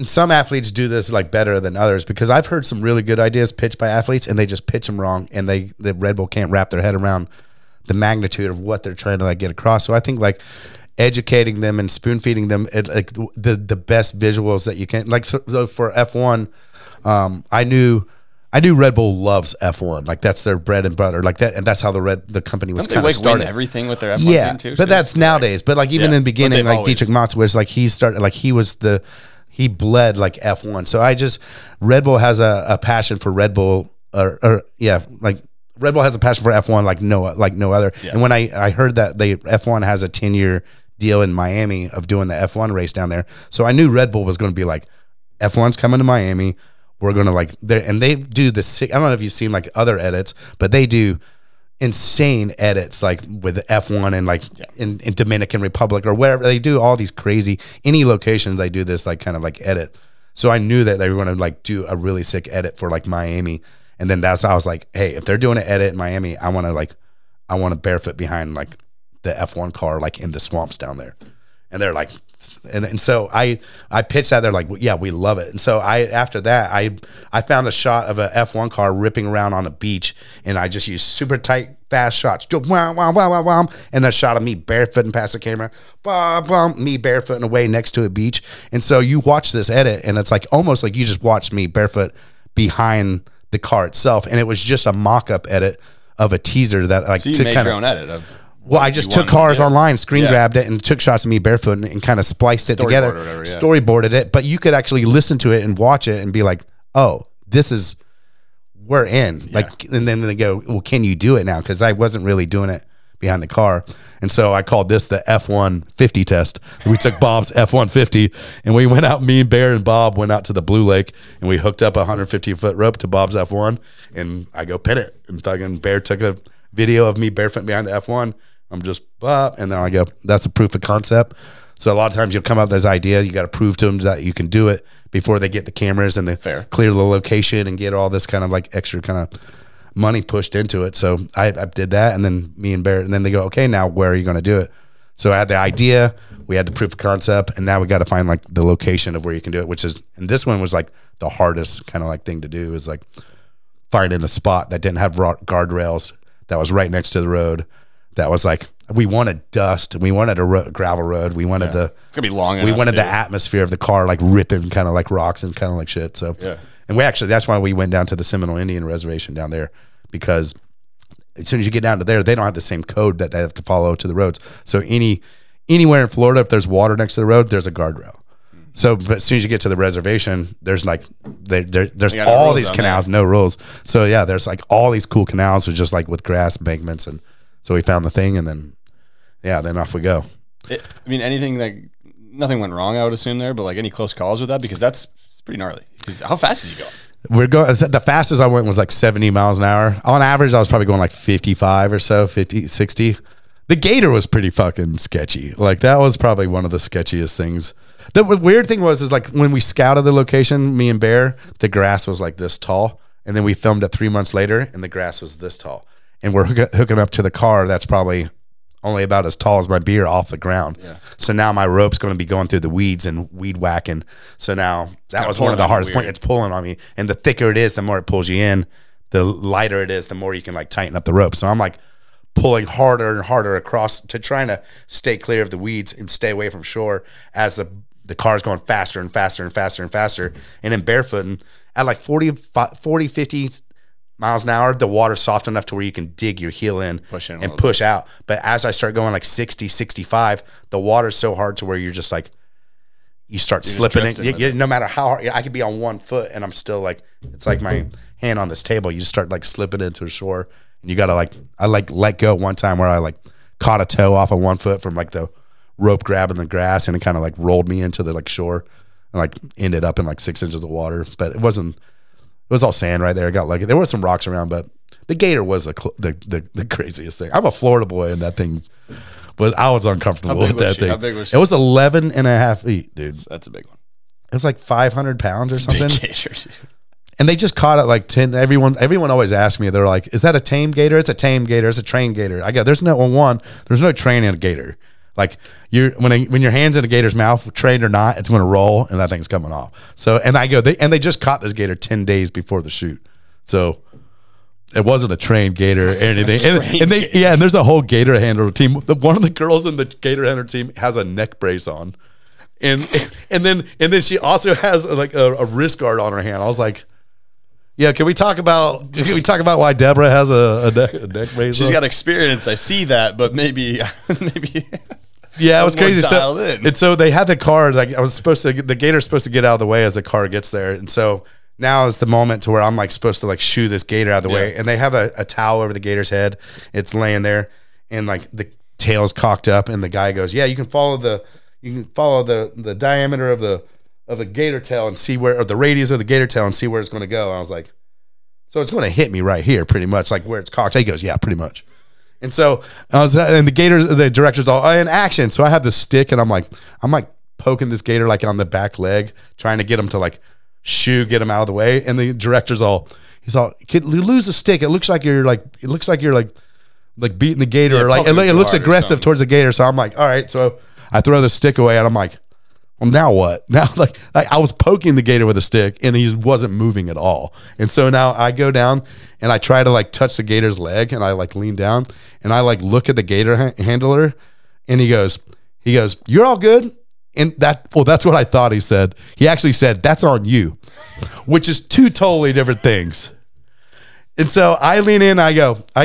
some athletes do this like better than others, because I've heard some really good ideas pitched by athletes and they just pitch them wrong, and the Red Bull can't wrap their head around the magnitude of what they're trying to like get across. So I think like educating them and spoon feeding them like the best visuals that you can, like, so for F1, I knew Red Bull loves F1, like that's their bread and butter, like that, and that's how the company was kind of started. Win everything with their F1 team too. But that's nowadays. But like even in the beginning, like Dietrich Mateschitz, like he bled like F1. So Red Bull has a passion for Red Bull, like Red Bull has a passion for F1 like no other. Yeah. And when I heard that F1 has a 10-year deal in Miami of doing the F1 race down there, so I knew Red Bull was going to be like, F1's coming to Miami. We're going to like, and they do I don't know if you've seen like other edits, but they do insane edits like with F1 and like in Dominican Republic or wherever. They do all these crazy, any locations they do this like kind of like edit. So I knew that they were going to like do a really sick edit for like Miami. And then that's how I was like, hey, if they're doing an edit in Miami, I want to barefoot behind like the F1 car, like in the swamps down there. And they're like, and so I pitched that. They're like, yeah, we love it. And so after that, I found a shot of a F1 car ripping around on a beach, and I just used super tight, fast shots. Wow, wow, wow, wow, wow. And a shot of me barefooting past the camera, me barefooting away next to a beach. And so you watch this edit, and it's like almost like you just watched me barefoot behind the car itself, and it was just a mock-up edit of a teaser that like so you made your own edit of. Well, I just took cars online, screen grabbed it, and took shots of me barefoot and kind of spliced it together, storyboarded it. But you could actually listen to it and watch it and be like, "Oh, we're in." Yeah. Like, and then they go, "Well, can you do it now?" Because I wasn't really doing it behind the car, and so I called this the F-150 test. We took Bob's F-150, and we went out. Me and Bear and Bob went out to the Blue Lake, and we hooked up a 150-foot rope to Bob's F1, and I go pin it, and fucking Bear took a video of me barefoot behind the F1. I'm just and then I go, that's a proof of concept. So a lot of times you'll come up with this idea, you got to prove to them that you can do it before they get the cameras and they clear the location and get all this kind of like extra kind of money pushed into it. So I did that, and then me and Barrett, and then they go, okay, now where are you going to do it? So I had the idea, we had the proof of concept, and now we got to find like the location of where you can do it, which is, and this one was like the hardest kind of like thing to do, is like finding a spot that didn't have guardrails, that was right next to the road. That was like, we wanted dust, we wanted a gravel road, we wanted it's gonna be long. We wanted the atmosphere of the car like ripping kind of like rocks and kind of like shit. So and we actually, that's why we went down to the Seminole Indian Reservation down there, because as soon as you get down to there, they don't have the same code that they have to follow to the roads. So anywhere in Florida, if there's water next to the road, there's a guardrail. So, but as soon as you get to the reservation, there's like there's all these canals, no rules. So yeah, there's like all these cool canals with just like with grass embankments, and so we found the thing, and then then off we go. I mean, nothing went wrong, I would assume there, but like any close calls with that, because it's pretty gnarly. Because how fast did you go? We're going. The fastest I went was like 70 miles an hour. On average, I was probably going like 55 or so, 50, 60. The Gator was pretty fucking sketchy. Like that was probably one of the sketchiest things. The weird thing was like when we scouted the location, me and Bear, the grass was like this tall, and then we filmed it 3 months later, and the grass was this tall. And we're hooking up to the car that's probably only about as tall as my beer off the ground. Yeah. So now my rope's going to be going through the weeds and weed whacking. So now that was one of the hardest points. It's pulling on me. And the thicker it is, the more it pulls you in. The lighter it is, the more you can like tighten up the rope. So I'm like pulling harder and harder across to trying to stay clear of the weeds and stay away from shore as the car's going faster and faster and faster and faster. And then barefooting at like 40, 50 miles an hour, the water's soft enough to where you can dig your heel in and push out. But as I start going like 60, 65, the water's so hard to where you're just like, you start slipping it. No matter how hard, I could be on 1 foot and I'm still like, it's like my hand on this table. You just start like slipping into the shore, and you got to like, I like let go one time where I like caught a toe off of 1 foot from like the rope grabbing the grass, and it kind of like rolled me into the like shore and like ended up in like 6 inches of water. But it was all sand right there. I got lucky. There were some rocks around, but the Gator was the craziest thing. I'm a Florida boy, and that thing I was uncomfortable with that thing. How big was she? It was 11 and a half feet, dude. That's a big one. It was like 500 pounds or something. Big gator, dude. And they just caught it like 10. Everyone always asks me, they're like, is that a tame gator? It's a tame gator. It's a trained gator. I go, there's no training a gator. Like when your hand's in a gator's mouth, trained or not, it's going to roll and that thing's coming off. So, and they just caught this gator 10 days before the shoot. So it wasn't a trained gator or anything. And there's a whole gator handler team. One of the girls in the gator handler team has a neck brace on. And then she also has like a wrist guard on her hand. I was like, yeah, can we talk about why Deborah has a neck brace? She's got experience. I see that, but maybe yeah, it was crazy. So they had the car. Like the gator's supposed to get out of the way as the car gets there, and so now is the moment to where I'm like supposed to like shoo this gator out of the way, and they have a towel over the gator's head. It's laying there, and like the tail's cocked up, and the guy goes, "Yeah, you can follow the diameter of the gator tail and see where, or the radius of the gator tail and see where it's going to go." And I was like, "So it's going to hit me right here, pretty much, like where it's cocked." He goes, "Yeah, pretty much." And so and the director's all in action. So I have the stick, and I'm like poking this gator like on the back leg, trying to get him to like get him out of the way. And the director's he's all, "Kid, you lose the stick. It looks like you're like beating the gator, or like it looks aggressive towards the gator." So I'm like, all right. So I throw the stick away, and I'm like, well, now what? Now, like I was poking the gator with a stick, and he wasn't moving at all. And so now I go down, and I try to like touch the gator's leg, and I like lean down, and I like look at the gator handler, and he goes, "You're all good." And that's what I thought he said. He actually said, "That's on you," which is two totally different things. And so I lean in, I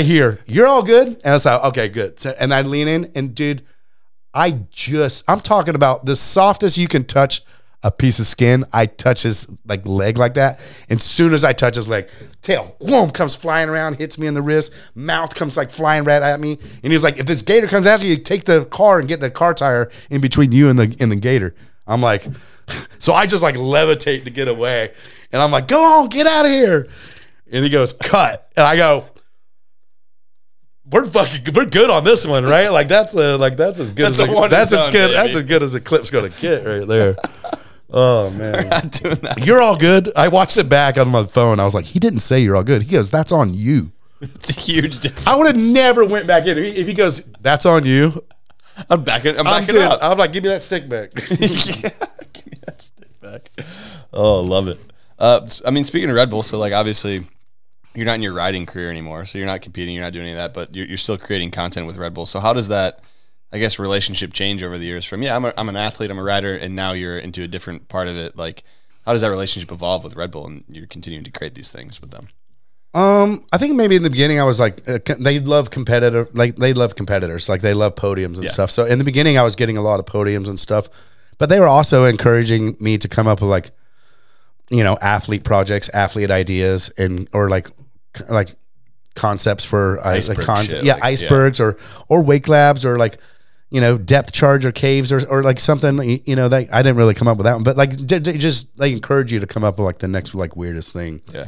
hear, "You're all good." And I was like, "Okay, good." So, and I lean in, and dude, I'm talking about the softest you can touch a piece of skin. I touch his like leg like that. And soon as I touch his leg, tail, whoom, comes flying around, hits me in the wrist. Mouth comes like flying right at me. And he was like, "If this gator comes after you, take the car and get the car tire in between you and the gator." I'm like, so I just like levitate to get away. And I'm like, "Go on, get out of here." And he goes, "Cut." And I go, we're good on this one, right? Like that's as good as a clip's gonna get right there. Oh man, we're not doing that. "You're all good." I watched it back on my phone. I was like, he didn't say "you're all good." He goes, "That's on you." It's a huge difference. I would have never went back in if he goes, "That's on you." I'm backing up. I'm like, "Give me that stick back." Yeah, give me that stick back. Oh, love it. I mean, speaking of Red Bull, so like obviously you're not in your riding career anymore, so you're not competing, you're not doing any of that, but you're still creating content with Red Bull. So how does that, I guess, relationship change over the years from, I'm an athlete, I'm a rider, and now you're into a different part of it? Like, how does that relationship evolve with Red Bull, and you're continuing to create these things with them? I think maybe in the beginning I was like, they love competitors, like they love podiums and stuff. So in the beginning I was getting a lot of podiums and stuff, but they were also encouraging me to come up with like, athlete projects, athlete ideas, or like concepts for icebergs or wake labs, or like depth charge or caves or like something. I didn't really come up with that one, but like they encourage you to come up with like the next like weirdest thing. I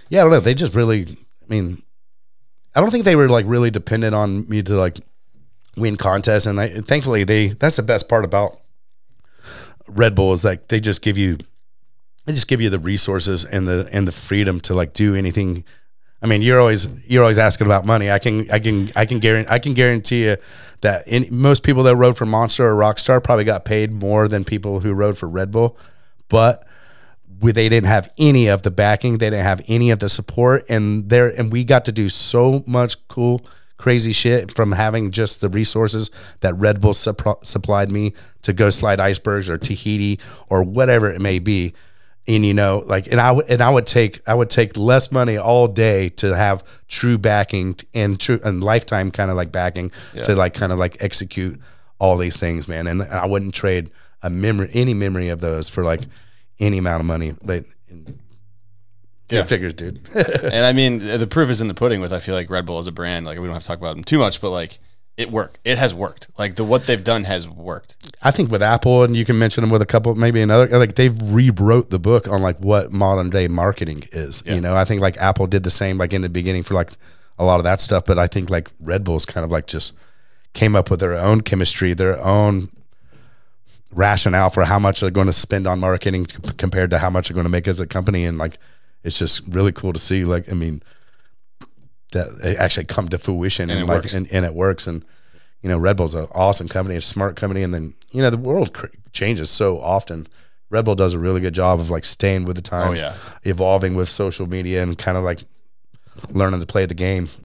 don't know. They just really, I don't think they were like really dependent on me to like win contests, and thankfully that's the best part about Red Bull, is like they just give you the resources and the freedom to like do anything. You're always asking about money. I can guarantee you that most people that rode for Monster or Rockstar probably got paid more than people who rode for Red Bull, but they didn't have any of the backing. They didn't have any of the support, and we got to do so much cool, crazy shit from having just the resources that Red Bull supplied me to go slide icebergs or Tahiti or whatever it may be. And I would take less money all day to have true backing and lifetime kind of like backing to like kind of like execute all these things, man. And I wouldn't trade any memory of those for like any amount of money. But figures, dude. And the proof is in the pudding with, I feel like, Red Bull as a brand. Like, we don't have to talk about them too much, but like it has worked. Like what they've done has worked. I think with Apple, and you can mention them with a couple, maybe another, like they've rewrote the book on like what modern day marketing is. I think like Apple did the same like in the beginning for like a lot of that stuff, but I think like Red Bull's kind of like just came up with their own chemistry, their own rationale for how much they're going to spend on marketing compared to how much they're going to make as a company. And like, it's just really cool to see, like, that it actually come to fruition, and it works. And you know, Red Bull's an awesome company, a smart company. And then, you know, the world changes so often. Red Bull does a really good job of like staying with the times, evolving with social media and kind of like learning to play the game.